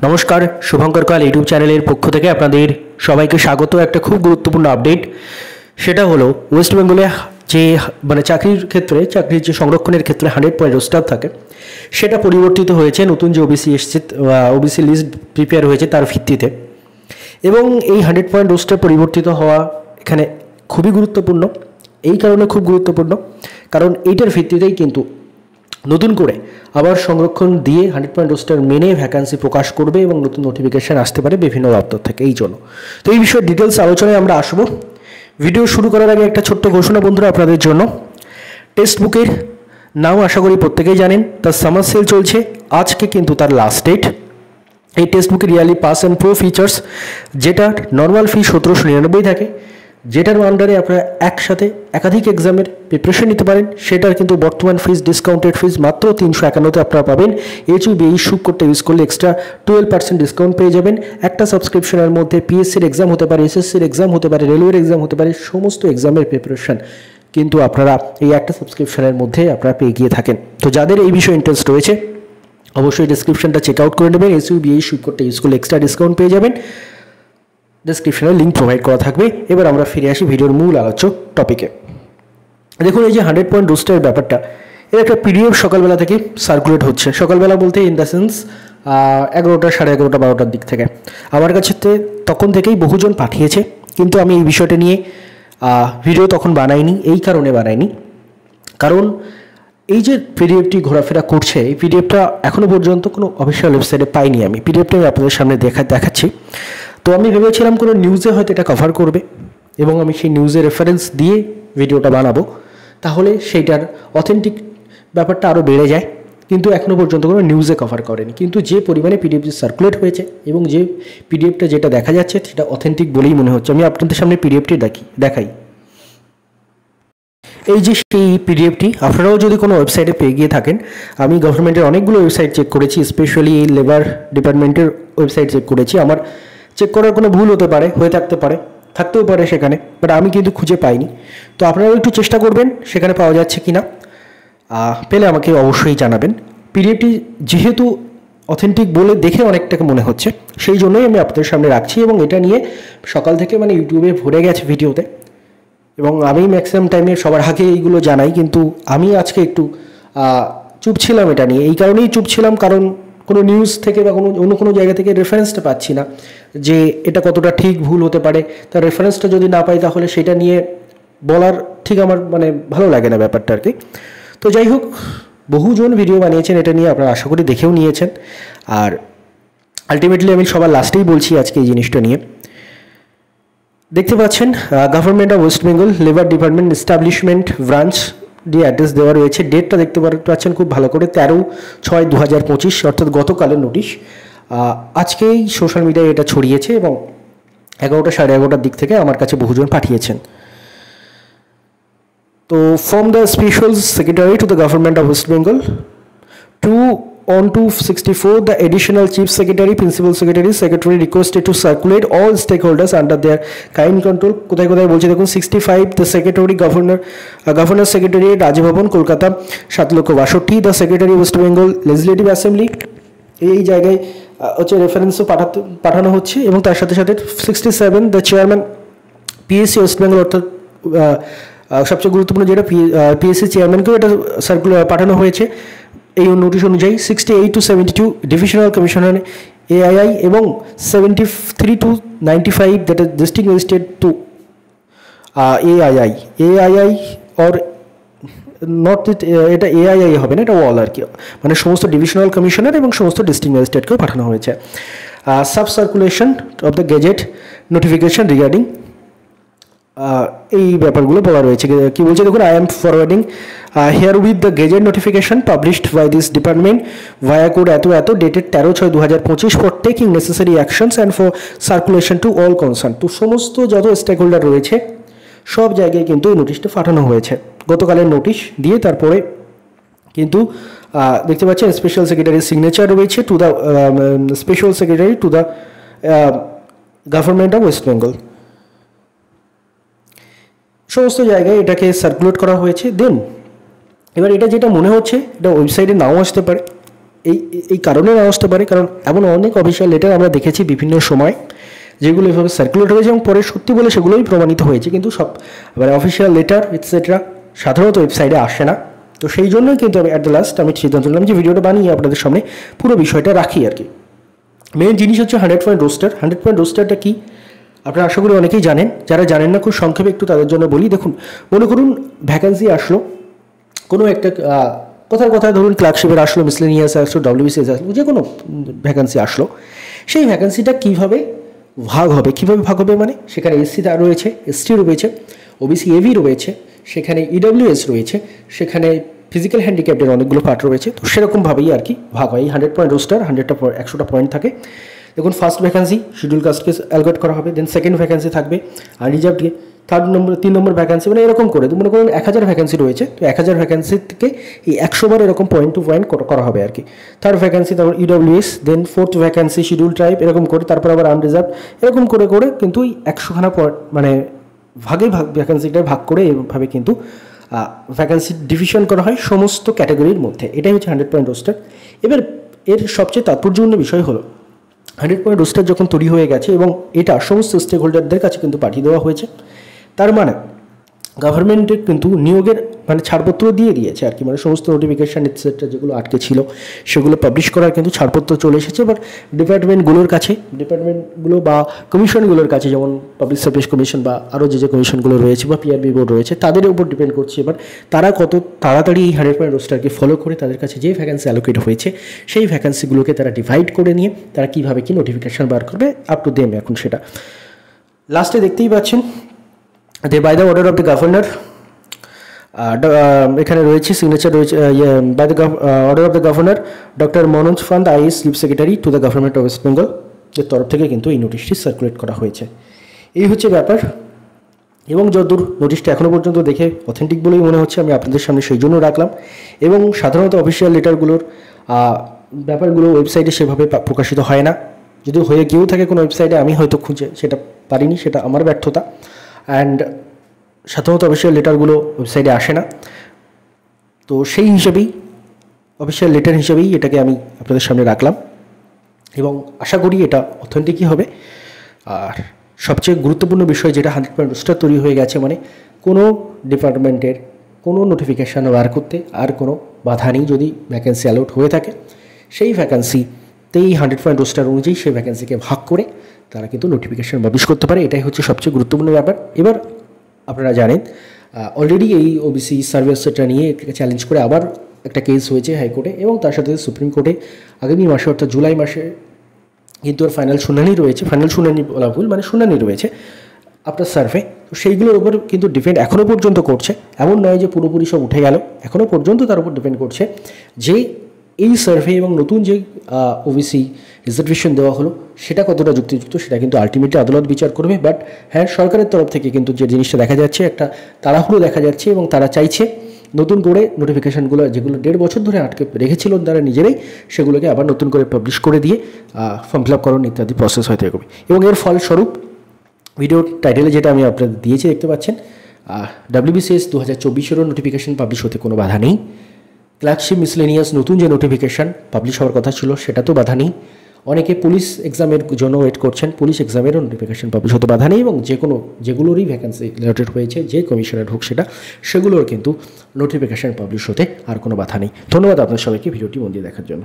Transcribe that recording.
নমস্কার, শুভঙ্কর কাল ইউটিউব চ্যানেলের পক্ষ থেকে আপনাদের সবাইকে স্বাগত। একটা খুব গুরুত্বপূর্ণ আপডেট, সেটা হলো ওয়েস্ট বেঙ্গলে যে চাকরির যে সংরক্ষণের ক্ষেত্রে 100 পয়েন্ট রোস্টার থাকে, সেটা পরিবর্তিত হয়েছে। নতুন যে ওবিসি এসছে, ওবিসি লিস্ট প্রিপেয়ার হয়েছে তার ভিত্তিতে, এবং এই 100 পয়েন্ট রোস্টার পরিবর্তিত হওয়া এখানে খুবই গুরুত্বপূর্ণ। এই কারণে খুব গুরুত্বপূর্ণ কারণ এইটার ভিত্তিতেই কিন্তু নতুন করে আবার সংরক্ষণ দিয়ে 100 পয়েন্ট রোস্টার মেনে ভ্যাকান্সি প্রকাশ করবে এবং নতুন নোটিফিকেশান আসতে পারে বিভিন্ন দপ্তর থেকে। এই জন্য তো এই বিষয়ে ডিটেলস আলোচনায় আমরা আসবো। ভিডিও শুরু করার আগে একটা ছোট্ট ঘোষণা বন্ধুরা আপনাদের জন্য। টেক্সট বুকের নাম আশা করি প্রত্যেকেই জানেন, তার সামার সেল চলছে। আজকে কিন্তু তার লাস্ট ডেট। এই টেক্সট বুকের really pass and pro features, যেটা নর্মাল ফি 1799 থাকে, যেটার আন্ডারে আপনারা একসাথে একাধিক এক্সামের প্রিপারেশন নিতে পারেন, সেটার কিন্তু বর্তমান ফিস ডিসকাউন্টেড ফিস মাত্র 351-তে আপনারা পাবেন। এইচইউবি ইস্যু করতে ইউজ করলে এক্সট্রা 12% ডিসকাউন্ট পেয়ে যাবেন। একটা সাবস্ক্রিপশনের মধ্যে পিএসসির এক্সাম হতে পারে, এসএসসির এক্সাম হতে পারে, রেলওয়ের এক্সাম হতে পারে, সমস্ত এক্সামের প্রিপারেশন কিন্তু আপনারা এই একটা সাবস্ক্রিপশনের মধ্যে আপনারা পেয়ে গিয়ে থাকেন। তো যাদের এই বিষয়ে ইন্টারেস্ট রয়েছে অবশ্যই ডিসক্রিপশনটা চেক আউট করে নেবেন। এইচইউবি ইস্যু করতে ইউজ করলে এক্সট্রা ডিসকাউন্ট পেয়ে যাবেন। ডেসক্রিপশনে লিঙ্ক প্রোভাইড করা থাকবে। এবার আমরা ফিরে আসি ভিডিওর মূল আলোচ্য টপিকে। দেখুন, এই যে 100 পয়েন্ট রোস্টারের ব্যাপারটা, এর একটা পিডিএফ সকালবেলা থেকে সার্কুলেট হচ্ছে। সকালবেলা বলতে ইন দ্য সেন্স 11টা, 11:30, 12টার দিক থেকে আমার কাছে তখন থেকেই বহুজন পাঠিয়েছে, কিন্তু আমি এই বিষয়টা নিয়ে ভিডিও তখন বানাইনি। এই কারণে বানাইনি কারণ এই যে পিডিএফটি ঘোরাফেরা করছে, এই পিডিএফটা এখনও পর্যন্ত কোনো অফিসিয়াল ওয়েবসাইটে পাইনি। আমি পিডিএফটা আপনাদের সামনে দেখাচ্ছি। তো আমি ভেবেছিলাম কোনো নিউজে হয়তো এটা কভার করবে এবং আমি সেই নিউজের রেফারেন্স দিয়ে ভিডিওটা বানাবো, তাহলে সেইটার অথেন্টিক ব্যাপারটা আরও বেড়ে যায়। কিন্তু এখনও পর্যন্ত কোনো নিউজে কভার করেনি। কিন্তু যে পরিমাণে পিডিএফটি সার্কুলেট হয়েছে এবং যে পিডিএফটা যেটা দেখা যাচ্ছে সেটা অথেন্টিক বলেই মনে হচ্ছে। আমি আপনাদের সামনে পিডিএফটি দেখাই। এই যে সেই পিডিএফটি আপনারাও যদি কোনো ওয়েবসাইটে পেয়ে গিয়ে থাকেন, আমি গভর্নমেন্টের অনেকগুলো ওয়েবসাইট চেক করেছি, স্পেশালি লেবার ডিপার্টমেন্টের ওয়েবসাইট চেক করেছি। আমার চেক করার কোনো ভুল থাকতেও পারে সেখানে, বাট আমি কিন্তু খুঁজে পাইনি। তো আপনারাও একটু চেষ্টা করবেন সেখানে পাওয়া যাচ্ছে কি না, পেলে আমাকে অবশ্যই জানাবেন। পিডিএফটি যেহেতু অথেন্টিক বলে দেখে অনেকটাকে মনে হচ্ছে, সেই জন্যই আমি আপনাদের সামনে রাখছি। এবং এটা নিয়ে সকাল থেকে ইউটিউবে ভরে গেছে ভিডিওতে, এবং আমি ম্যাক্সিমাম টাইমে সবার আগে এইগুলো জানাই। কিন্তু আমি আজকে একটু চুপ ছিলাম এটা নিয়ে। এই কারণেই চুপ ছিলাম কারণ কোনো নিউজ থেকে বা অন্য কোনো জায়গা থেকে রেফারেন্সটা পাচ্ছি না যে এটা কতটা ঠিক ভুল হতে পারে। তার রেফারেন্সটা যদি না পাই তাহলে সেটা নিয়ে বলার ঠিক আমার ভালো লাগে না ব্যাপারটা আর কি। তো যাই হোক, বহুজন ভিডিও বানিয়েছেন এটা নিয়ে, আপনারা আশা করি দেখেও নিয়েছেন। আর আলটিমেটলি আমি সবার লাস্টেই বলছি আজকে এই জিনিসটা নিয়ে। দেখতে পাচ্ছেন government of West Bengal labour department establishment branch দিয়ে অ্যাড্রেস দেওয়া রয়েছে। ডেটটা দেখতে পাচ্ছেন খুব ভালো করে, 13/6/2025, অর্থাৎ গতকালের নোটিশ। আজকেই সোশ্যাল মিডিয়ায় এটা ছড়িয়েছে এবং 11টা, 11:30 দিক থেকে আমার কাছে বহুজন পাঠিয়েছেন। তো from the special secretary to the government of West Bengal on to 64, the additional chief secretary, principal secretary requested to circulate all stakeholders under their kind control. কোথায় কোথায় বলছে দেখুন, 65 the secretary governor secretary Raj Bhavan Kolkata 7,62,000, the secretary West Bengal legislative assembly, এই জায়গায় হচ্ছে রেফারেন্সও পাঠানো হচ্ছে। এবং তার সাথে সাথে 67 the chairman PSC West Bengal, অর্থাৎ সবচেয়ে গুরুত্বপূর্ণ যেটা পিএসসি চেয়ারম্যানকেও এটা সার্কুলার পাঠানো হয়েছে এই নোটিশ অনুযায়ী। 68 to 72 ডিভিশনাল কমিশনার এআইআই, এবং 73 to 95 that is district magistrate to AII or not, এটা এআইআই হবে না, এটা অল আর কি, সমস্ত ডিভিশনাল কমিশনার এবং সমস্ত ডিস্ট্রিক্ট ম্যাজিস্ট্রেটকেও পাঠানো হয়েছে। Sub circulation of the gazette notification regarding, এই ব্যাপারগুলো বলা রয়েছে। কি বলছে দেখুন, I am forwarding herewith the gazette notification published by this department via code এত dated 13/6/2025 for taking necessary actions and for circulation to all concern. তো সমস্ত যত স্টেক হোল্ডার রয়েছে সব জায়গায় কিন্তু এই নোটিশটা পাঠানো হয়েছে। গতকালের নোটিশ দিয়ে তারপরে কিন্তু দেখতে পাচ্ছেন স্পেশাল সেক্রেটারির সিগনেচার রয়েছে to the special secretary to the government of West Bengal. সমস্ত জায়গায় এটাকে সার্কুলেট করা হয়েছে। দেন এবার এটা যেটা মনে হচ্ছে এটা ওয়েবসাইটে নাও আসতে পারে, এই এই কারণে না আসতে পারে, কারণ এমন অনেক অফিসিয়াল লেটার আমরা দেখেছি বিভিন্ন সময় যেগুলো এভাবে সার্কুলেট হয়েছে এবং পরে সত্যি বলে সেগুলোই প্রমাণিত হয়েছে, কিন্তু সব মানে অফিসিয়াল লেটার এটসেট্রা সাধারণত ওয়েবসাইটে আসে না। তো সেই জন্যই কিন্তু আমি অ্যাট দ্য লাস্ট আমি সিদ্ধান্ত নিলাম যে ভিডিওটা বানিয়ে আপনাদের সামনে পুরো বিষয়টা রাখি আর কি। মেন জিনিস হচ্ছে 100 পয়েন্ট রোস্টার। 100 পয়েন্ট রোস্টারটা কি আপনারা আশা করি অনেকেই জানেন, যারা জানেন না খুব সংক্ষেপে একটু তাদের জন্য বলি। দেখুন, মনে করুন ভ্যাকেন্সি আসলো কোনো একটা কথার কথা, ধরুন ক্লার্কশিপের আসলো, মিসলেনিয়াস আসলো, ডব্লিউবিসিএস আসলো, যে কোনো ভ্যাকেন্সি আসলো, সেই ভ্যাকেন্সিটা কীভাবে ভাগ হবে, কীভাবে ভাগ হবে মানে সেখানে এসসি রয়েছে, এসটি রয়েছে, ওবিসি এবি রয়েছে, সেখানে ইডব্লিউএস রয়েছে, সেখানে ফিজিক্যাল হ্যান্ডিক্যাপ্টের অনেকগুলো পার্ট রয়েছে। তো সেরকমভাবেই আর কি ভাগ হয়। 100 পয়েন্ট রোস্টার, 100টা পয়েন্ট থাকে। দেখুন, ফার্স্ট ভ্যাকেন্সি শিডিউল কাস্টকে অ্যালগেট করা হবে, দেন সেকেন্ড ভ্যাকেন্সি থাকবে আনরিজার্ভডকে, তিন নম্বর ভ্যাকেন্সি, মানে এরকম করে মনে করুন 1000 ভ্যাকেন্সি রয়েছে, তো 1000 ভ্যাকেন্সি থেকে এই 100 বার এরকম পয়েন্ট টু পয়েন্ট করা হবে আর কি। থার্ড ভ্যাকেন্সি, তারপর ইডব্লিউএস, দেন ফোর্থ ভ্যাকেন্সি শিডিউল ট্রাইব, এরকম করে তারপর আবার আনরিজার্ভ, এরকম করে করে কিন্তু এই 100খানা মানে ভ্যাকেন্সিটায় ভাগ করে এইভাবে কিন্তু ভ্যাকেন্সি ডিভিশন করা হয় সমস্ত ক্যাটাগরির মধ্যে। এটাই হচ্ছে 100 পয়েন্ট রোস্টার। এবার এর সবচেয়ে তাৎপর্যপূর্ণ বিষয় হলো 100 পয়েন্ট রোস্টার যখন তৈরি হয়ে গেছে এবং এটা সমস্ত স্টেক হোল্ডারদের কাছে কিন্তু পাঠিয়ে দেওয়া হয়েছে, তার মানে গভর্নমেন্টের কিন্তু নিয়োগের মানে ছাড়পত্র দিয়ে দিয়েছে আর কি, মানে সমস্ত নোটিফিকেশান এটসেট্রা যেগুলো আটকে ছিল সেগুলো পাবলিশ করার কিন্তু ছাড়পত্র চলে এসেছে। এবার ডিপার্টমেন্টগুলো বা কমিশনগুলোর কাছে, যেমন পাবলিক সার্ভিস কমিশন বা আরও যে কমিশনগুলো রয়েছে বা পিআরবি বোর্ড রয়েছে, তাদের উপর ডিপেন্ড করছে এবার তারা কত তাড়াতাড়ি এই 100 পয়েন্ট রোস্টারকে ফলো করে তাদের কাছে যে ভ্যাকেন্সি অ্যালোকেট হয়েছে সেই ভ্যাকেন্সিগুলোকে তারা ডিভাইড করে নিয়ে তারা কীভাবে কি নোটিফিকেশান বার করবে, আপ টু দেম এখন সেটা। লাস্টে দেখতেই পাচ্ছেন by the order of the governor, এখানে রয়েছে সিগনেচার রয়েছে, by the order of the governor doctor Manoj Pant IAS chief secretary to the government of West Bengal এর তরফ থেকে কিন্তু এই নোটিশটি সার্কুলেট করা হয়েছে। এই হচ্ছে ব্যাপার, এবং যতদূর নোটিশটা এখনও পর্যন্ত দেখে অথেন্টিক বলেই মনে হচ্ছে, আমি আপনাদের সামনে সেই জন্য রাখলাম। এবং সাধারণত অফিসিয়াল লেটারগুলোর ব্যাপারগুলো ওয়েবসাইটে সেভাবে প্রকাশিত হয় না, যদি হয়ে গিয়েও থাকে কোনো ওয়েবসাইটে, আমি হয়তো খুঁজে সেটা পারিনি, সেটা আমার ব্যর্থতা। অ্যান্ড সাধারণত অফিসিয়াল লেটারগুলো ওয়েবসাইটে আসে না, তো সেই হিসেবেই অফিসিয়াল লেটার হিসেবেই এটাকে আমি আপনাদের সামনে রাখলাম এবং আশা করি এটা অথেন্টিকই হবে। আর সবচেয়ে গুরুত্বপূর্ণ বিষয় যেটা 100 পয়েন্ট রোস্টার তৈরি হয়ে গেছে মানে কোনো ডিপার্টমেন্টের কোনো নোটিফিকেশান বার করতে আর কোনো বাধা নেই। যদি ভ্যাকেন্সি অ্যালট হয়ে থাকে সেই ভ্যাকেন্সিতেই 100 পয়েন্ট রোস্টার অনুযায়ী সেই ভ্যাকেন্সিকে ভাগ করে তারা কিন্তু নোটিফিকেশান পাবলিশ করতে পারে। এটাই হচ্ছে সবচেয়ে গুরুত্বপূর্ণ ব্যাপার। এবার আপনারা জানেন অলরেডি এই ওবিসি সার্ভে সেটা নিয়ে চ্যালেঞ্জ করে আবার একটা কেস হয়েছে হাইকোর্টে এবং তার সাথে সুপ্রিম কোর্টে আগামী মাসে অর্থাৎ জুলাই মাসে কিন্তু ওর ফাইনাল শুনানি রয়েছে, ফাইনাল শুনানি বলা ভুল, মানে শুনানি রয়েছে আপনার সার্ভে। তো সেইগুলোর উপর কিন্তু ডিপেন্ড এখনও পর্যন্ত করছে, এমন নয় যে পুরোপুরি সব উঠে গেল, এখনও পর্যন্ত তার উপর ডিপেন্ড করছে যে এই সার্ভে এবং নতুন যে ওবিসি রিজার্ভেশন দেওয়া হলো সেটা কতটা যুক্তিযুক্ত, সেটা কিন্তু আলটিমেটলি আদালত বিচার করবে। বাট হ্যাঁ, সরকারের তরফ থেকে কিন্তু যে জিনিসটা দেখা যাচ্ছে একটা তাড়াহুড়ো দেখা যাচ্ছে এবং তারা চাইছে নতুন করে নোটিফিকেশানগুলো যেগুলো 1.5 বছর ধরে আটকে রেখেছিল তারা নিজেরাই সেগুলোকে আবার নতুন করে পাবলিশ করে দিয়ে ফর্ম ফিল আপ করুন ইত্যাদি প্রসেস হয়তো এগোবে। এবং এর ফলস্বরূপ ভিডিও টাইটেলে যেটা আমি আপনাদের দিয়েছি দেখতে পাচ্ছেন, WBCS 2024-এরও নোটিফিকেশান পাবলিশ হতে কোনো বাধা নেই। ক্লার্কশিপ মিসলেনিয়াস নতুন যে নোটিফিকেশান পাবলিশ হওয়ার কথা ছিল সেটাতেও বাধা নেই। অনেকে পুলিশ এক্সামের জন্য ওয়েট করছেন, পুলিশ এক্সামেরও নোটিফিকেশান পাবলিশ হতে বাধা নেই। এবং যেগুলোরই ভ্যাকেন্সি রিলেটেড হয়েছে যে কমিশনের হোক সেগুলোর কিন্তু নোটিফিকেশান পাবলিশ হতে আর কোনো বাধা নেই। ধন্যবাদ আপনার সবাইকে ভিডিওটি মন দিয়ে দেখার জন্য।